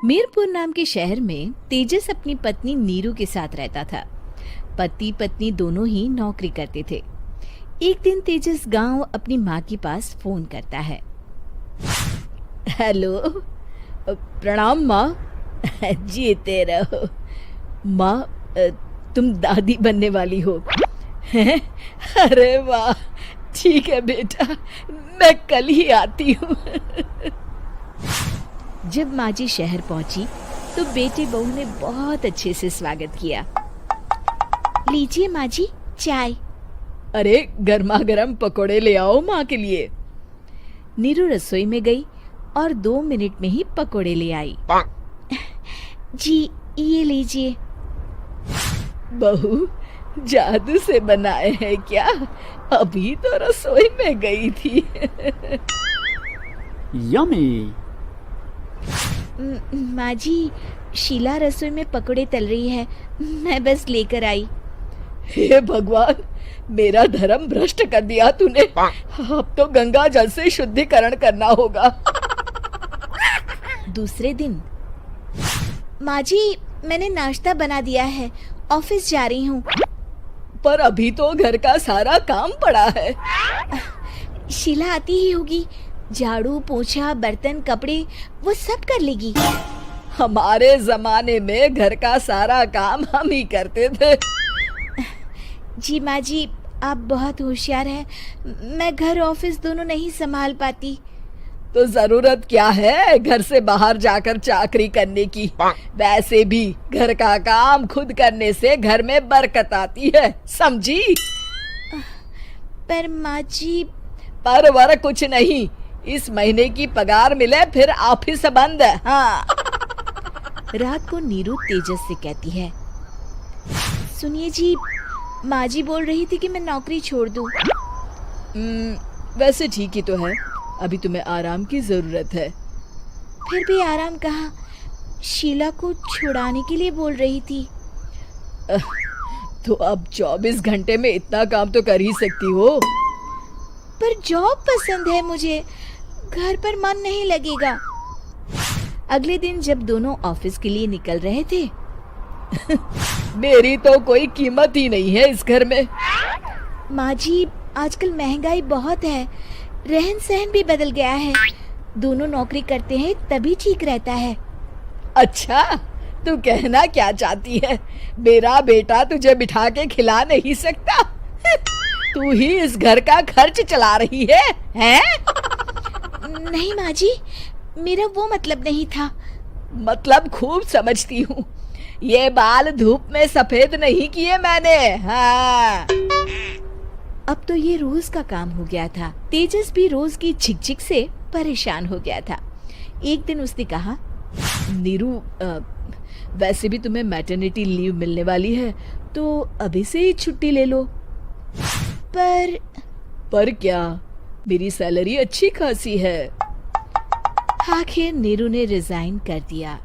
मीरपुर नाम के शहर में तेजस अपनी पत्नी नीरू के साथ रहता था। पति पत्नी दोनों ही नौकरी करते थे। एक दिन तेजस गांव अपनी माँ के पास फोन करता है। हेलो, प्रणाम माँ। जीते रहो माँ, तुम दादी बनने वाली हो हैं? अरे वाह, ठीक है बेटा, मैं कल ही आती हूँ। जब माँ जी शहर पहुंची तो बेटे बहू ने बहुत अच्छे से स्वागत किया। लीजिए माँ जी, चाय। अरे गर्मा गर्म पकोड़े ले आओ माँ के लिए। नीरू रसोई में गई और 2 मिनट में ही पकोड़े ले आई। जी ये लीजिए। बहू, जादू से बनाए हैं क्या? अभी तो रसोई में गई थी। यम्मी। माँ जी, शीला रसोई में पकोड़े तल रही है, मैं बस लेकर आई। हे भगवान, मेरा धर्म भ्रष्ट कर दिया तूने। अब तो गंगा जल से शुद्धिकरण करना होगा। दूसरे दिन, माँ जी मैंने नाश्ता बना दिया है, ऑफिस जा रही हूँ। पर अभी तो घर का सारा काम पड़ा है। शीला आती ही होगी, झाड़ू पोछा बर्तन कपड़े वो सब कर लेगी। हमारे जमाने में घर का सारा काम हम ही करते थे। जी माँ जी, आप बहुत होशियार हैं, मैं घर ऑफिस दोनों नहीं संभाल पाती। तो जरूरत क्या है घर से बाहर जाकर चाकरी करने की? वैसे भी घर का काम खुद करने से घर में बरकत आती है, समझी? पर माँ जी। पर वर कुछ नहीं, इस महीने की पगार मिले फिर ऑफिस बंद। हाँ। रात को नीरू तेजस से कहती है, सुनिए जी, माँ जी बोल रही थी कि मैं नौकरी छोड़ दूं। वैसे ठीक ही तो है, अभी तुम्हें आराम की जरूरत है। फिर भी आराम कहाँ, शीला को छुड़ाने के लिए बोल रही थी। तो अब 24 घंटे में इतना काम तो कर ही सकती हो। पर जॉब पसंद है मुझे, घर पर मन नहीं लगेगा। अगले दिन जब दोनों ऑफिस के लिए निकल रहे थे, मेरी तो कोई कीमत ही नहीं है इस घर में। माँ जी, आजकल महंगाई बहुत है, रहन सहन भी बदल गया है, दोनों नौकरी करते हैं तभी ठीक रहता है। अच्छा, तू कहना क्या चाहती है? मेरा बेटा तुझे बिठा के खिला नहीं सकता? तू ही इस घर का खर्च चला रही है, हैं? नहीं माँ जी, मेरा वो मतलब नहीं था। मतलब खूब समझती हूँ, ये बाल धूप में सफेद नहीं किए मैंने। हाँ। अब तो ये रोज का काम हो गया था। तेजस भी रोज की झिकझिक से परेशान हो गया था। एक दिन उसने कहा, नीरू, वैसे भी तुम्हें मैटरनिटी लीव मिलने वाली है, तो अभी से ही छुट्टी ले लो। पर क्या, मेरी सैलरी अच्छी खासी है। आखिर नीरू ने रिजाइन कर दिया।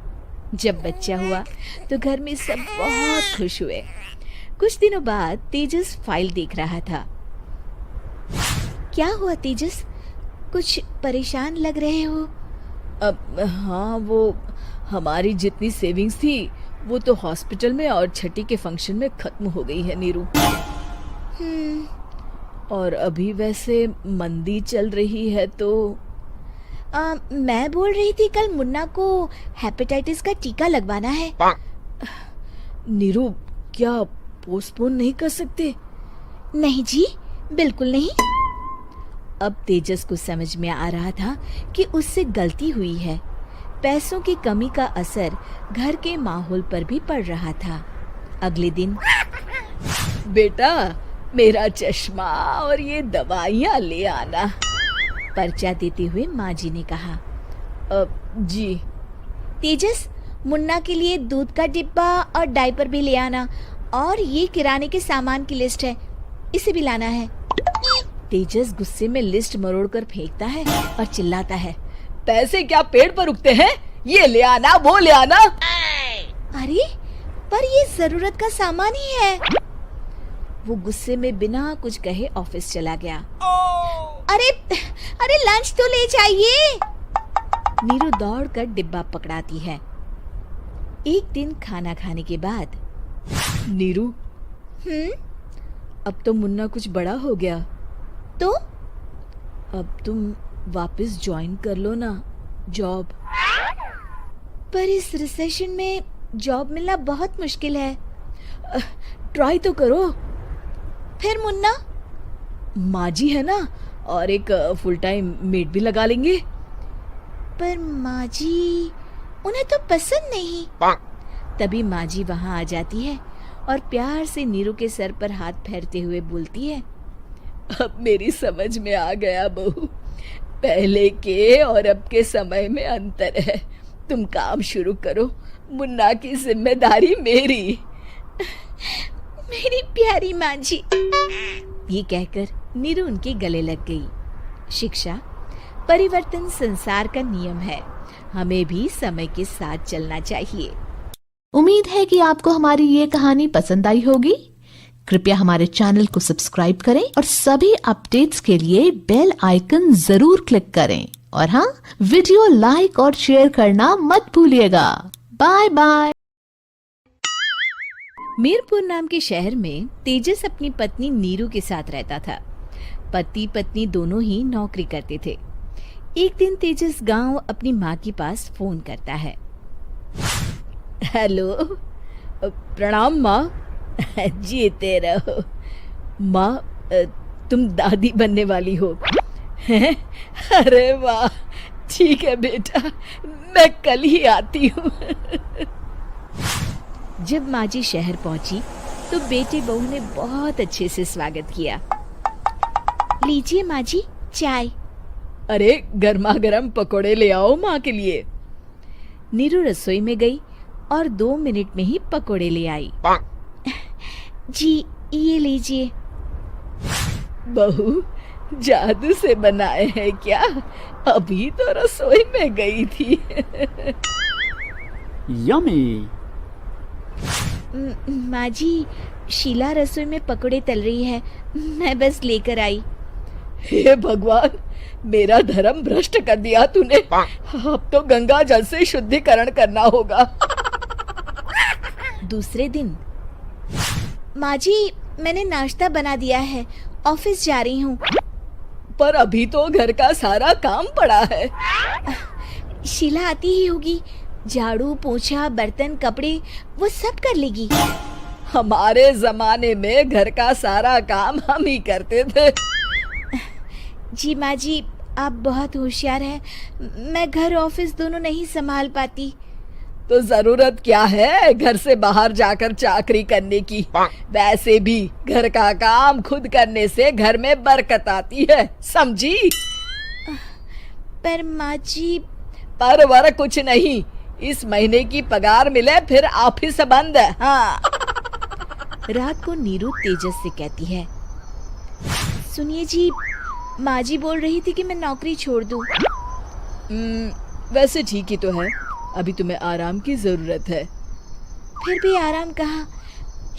जब बच्चा हुआ तो घर में सब बहुत खुश हुए। कुछ दिनों बाद तेजस फाइल देख रहा था। क्या हुआ तेजस, कुछ परेशान लग रहे हो? हाँ, वो हमारी जितनी सेविंग्स थी वो तो हॉस्पिटल में और छठी के फंक्शन में खत्म हो गई है नीरू। और अभी वैसे मंदी चल रही है तो मैं बोल रही थी कल मुन्ना को हेपेटाइटिस का टीका लगवाना है। नीरू, क्या पोस्टपोन नहीं कर सकते? नहीं जी, बिल्कुल नहीं। अब तेजस को समझ में आ रहा था कि उससे गलती हुई है। पैसों की कमी का असर घर के माहौल पर भी पड़ रहा था। अगले दिन, बेटा मेरा चश्मा और ये दवाइयाँ ले आना, पर्चा देते हुए माँ जी ने कहा। जी। तेजस, मुन्ना के लिए दूध का डिब्बा और डायपर भी ले आना, और ये किराने के सामान की लिस्ट है, इसे भी लाना है। तेजस गुस्से में लिस्ट मरोड़कर फेंकता है और चिल्लाता है, पैसे क्या पेड़ पर उगते हैं? ये ले आना, वो ले आना। अरे पर ये जरूरत का सामान ही है। वो गुस्से में बिना कुछ कहे ऑफिस चला गया। अरे लंच तो ले जाइए। नीरू दौड़कर डिब्बा पकड़ाती है। एक दिन खाना खाने के बाद, नीरू, अब तो मुन्ना कुछ बड़ा हो गया, तो अब तुम वापस ज्वाइन कर लो ना जॉब। पर इस रिसेशन में जॉब मिलना बहुत मुश्किल है। ट्राई तो करो। फिर मुन्ना? माँ जी है ना, और एक फुल टाइम मेड भी लगा लेंगे। पर माँ जी, उन्हें तो पसंद नहीं। तभी माँ जी वहाँ आ जाती है और प्यार से नीरू के सर पर हाथ फेरते हुए बोलती है, अब मेरी समझ में आ गया बहू, पहले के और अब के समय में अंतर है। तुम काम शुरू करो, मुन्ना की जिम्मेदारी मेरी। मेरी प्यारी माँ जी। ये कहकर नीरू उनके गले लग गई। शिक्षा, परिवर्तन संसार का नियम है, हमें भी समय के साथ चलना चाहिए। उम्मीद है कि आपको हमारी ये कहानी पसंद आई होगी। कृपया हमारे चैनल को सब्सक्राइब करें और सभी अपडेट्स के लिए बेल आइकन जरूर क्लिक करें। और हाँ, वीडियो लाइक और शेयर करना मत भूलिएगा। Bye bye. मीरपुर नाम के शहर में तेजस अपनी पत्नी नीरू के साथ रहता था। पति पत्नी दोनों ही नौकरी करते थे। एक दिन तेजस गांव अपनी माँ के पास फोन करता है। हेलो, प्रणाम माँ। जीते रहो माँ, तुम दादी बनने वाली हो हैं? अरे वाह, ठीक है बेटा, मैं कल ही आती हूँ। जब माँ जी शहर पहुंची तो बेटे बहू ने बहुत अच्छे से स्वागत किया। लीजिए माँ जी, चाय। अरे गर्मा गर्म पकोड़े ले आओ माँ के लिए। नीरू रसोई में गई और 2 मिनट में ही पकोड़े ले आई। जी ये लीजिए। बहू, जादू से बनाए हैं क्या? अभी तो रसोई में गई थी। यम्मी। माँ जी, शीला रसोई में पकोड़े तल रही है, मैं बस लेकर आई। हे भगवान, मेरा धर्म भ्रष्ट कर दिया तूने। अब तो गंगा जल से शुद्धिकरण करना होगा। दूसरे दिन, माँ जी मैंने नाश्ता बना दिया है, ऑफिस जा रही हूँ। पर अभी तो घर का सारा काम पड़ा है। शीला आती ही होगी, झाड़ू पोछा बर्तन कपड़े वो सब कर लेगी। हमारे जमाने में घर का सारा काम हम ही करते थे। जी माँ जी, आप बहुत होशियार हैं, मैं घर ऑफिस दोनों नहीं संभाल पाती। तो जरूरत क्या है घर से बाहर जाकर चाकरी करने की? वैसे भी घर का काम खुद करने से घर में बरकत आती है, समझी? पर माँ जी। पर वर कुछ नहीं, इस महीने की पगार मिले फिर ऑफिस बंद। हाँ। रात को नीरू तेजस से कहती है, सुनिए जी, माँ जी बोल रही थी कि मैं नौकरी छोड़ दूं। वैसे ठीक ही तो है, अभी तुम्हें आराम की जरूरत है। फिर भी आराम कहाँ,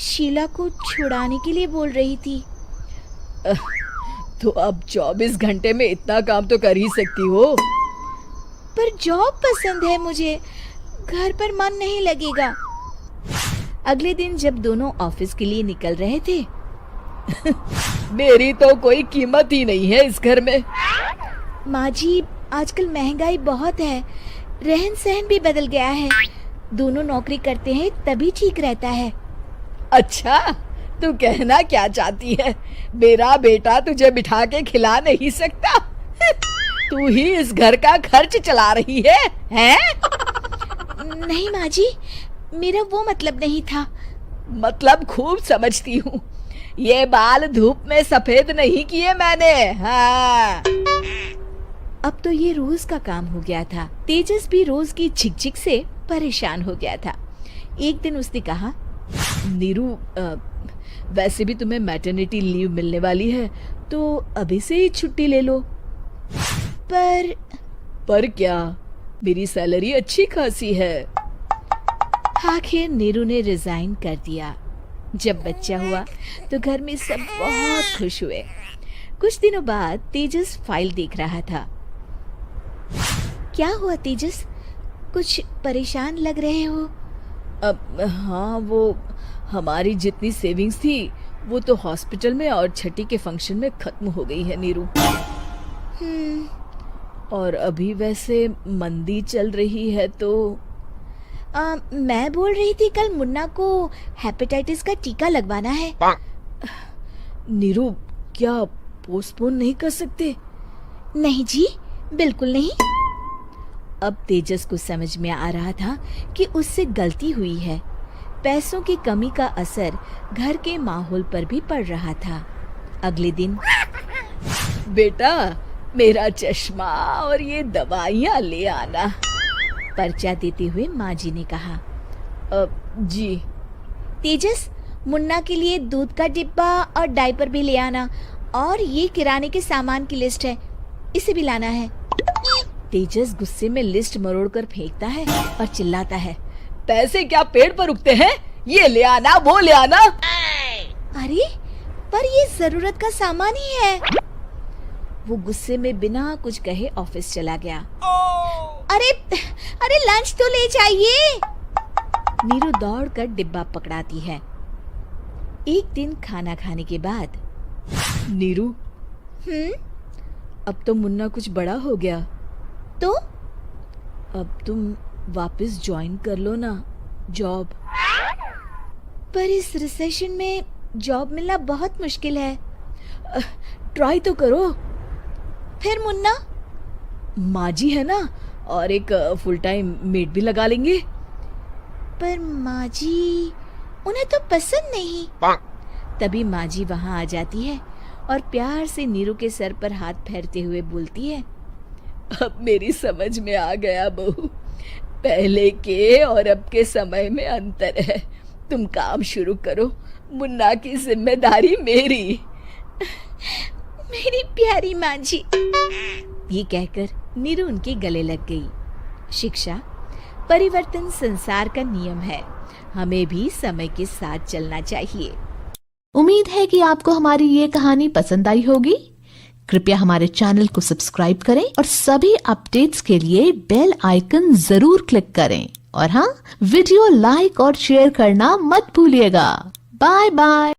शीला को छुड़ाने के लिए बोल रही थी। तो अब 24 घंटे में इतना काम तो कर ही सकती हो। पर जॉब पसंद है मुझे, घर पर मन नहीं लगेगा। अगले दिन जब दोनों ऑफिस के लिए निकल रहे थे, मेरी तो कोई कीमत ही नहीं है इस घर में। माँ जी, आजकल महंगाई बहुत है, रहन सहन भी बदल गया है, दोनों नौकरी करते हैं तभी ठीक रहता है। अच्छा, तू कहना क्या चाहती है? मेरा बेटा तुझे बिठा के खिला नहीं सकता? तू ही इस घर का खर्च चला रही है, हैं? नहीं माँ जी, मेरा वो मतलब नहीं था। मतलब खूब समझती हूँ, ये बाल धूप में सफेद नहीं किए मैंने। हाँ। अब तो ये रोज का काम हो गया था। तेजस भी रोज की झिकझिक से परेशान हो गया था। एक दिन उसने कहा, नीरू, वैसे भी तुम्हें मैटरनिटी लीव मिलने वाली है, तो अभी से ही छुट्टी ले लो। पर क्या, मेरी सैलरी अच्छी खासी है। आखिर नीरू ने रिजाइन कर दिया। जब बच्चा हुआ तो घर में सब बहुत खुश हुए। कुछ दिनों बाद तेजस फाइल देख रहा था। क्या हुआ तेजस, कुछ परेशान लग रहे हो? अब हाँ, वो हमारी जितनी सेविंग्स थी वो तो हॉस्पिटल में और छठी के फंक्शन में खत्म हो गई है नीरू। और अभी वैसे मंदी चल रही है तो मैं बोल रही थी कल मुन्ना को हेपेटाइटिस का टीका लगवाना है। नीरू, क्या पोस्टपोन नहीं कर सकते? नहीं जी, बिल्कुल नहीं। अब तेजस को समझ में आ रहा था कि उससे गलती हुई है। पैसों की कमी का असर घर के माहौल पर भी पड़ रहा था। अगले दिन, बेटा मेरा चश्मा और ये दवाइयाँ ले आना, पर्चा देते हुए माँ जी ने कहा। जी। तेजस, मुन्ना के लिए दूध का डिब्बा और डायपर भी ले आना, और ये किराने के सामान की लिस्ट है, इसे भी लाना है। तेजस गुस्से में लिस्ट मरोड़कर फेंकता है और चिल्लाता है, पैसे क्या पेड़ पर उगते हैं? ये ले आना, वो ले आना। अरे पर ये जरूरत का सामान ही है। वो गुस्से में बिना कुछ कहे ऑफिस चला गया। अरे अरे लंच तो ले जाइए। नीरू दौड़कर डिब्बा पकड़ाती है। एक दिन खाना खाने के बाद, नीरू, अब तो मुन्ना कुछ बड़ा हो गया, तो अब तुम वापस ज्वाइन कर लो ना जॉब। पर इस रिसेशन में जॉब मिलना बहुत मुश्किल है। ट्राई तो करो। फिर मुन्ना? माँ जी है ना, और एक फुल टाइम मेड भी लगा लेंगे। पर माँ जी, उन्हें तो पसंद नहीं। तभी माँ जी वहाँ आ जाती है और प्यार से नीरू के सर पर हाथ फेरते हुए बोलती है, अब मेरी समझ में आ गया बहू, पहले के और अब के समय में अंतर है। तुम काम शुरू करो, मुन्ना की जिम्मेदारी मेरी। मेरी प्यारी माँ जी। ये कहकर नीरू उनके गले लग गई। शिक्षा, परिवर्तन संसार का नियम है, हमें भी समय के साथ चलना चाहिए। उम्मीद है कि आपको हमारी ये कहानी पसंद आई होगी। कृपया हमारे चैनल को सब्सक्राइब करें और सभी अपडेट्स के लिए बेल आइकन जरूर क्लिक करें। और हाँ, वीडियो लाइक और शेयर करना मत भूलिएगा। Bye bye.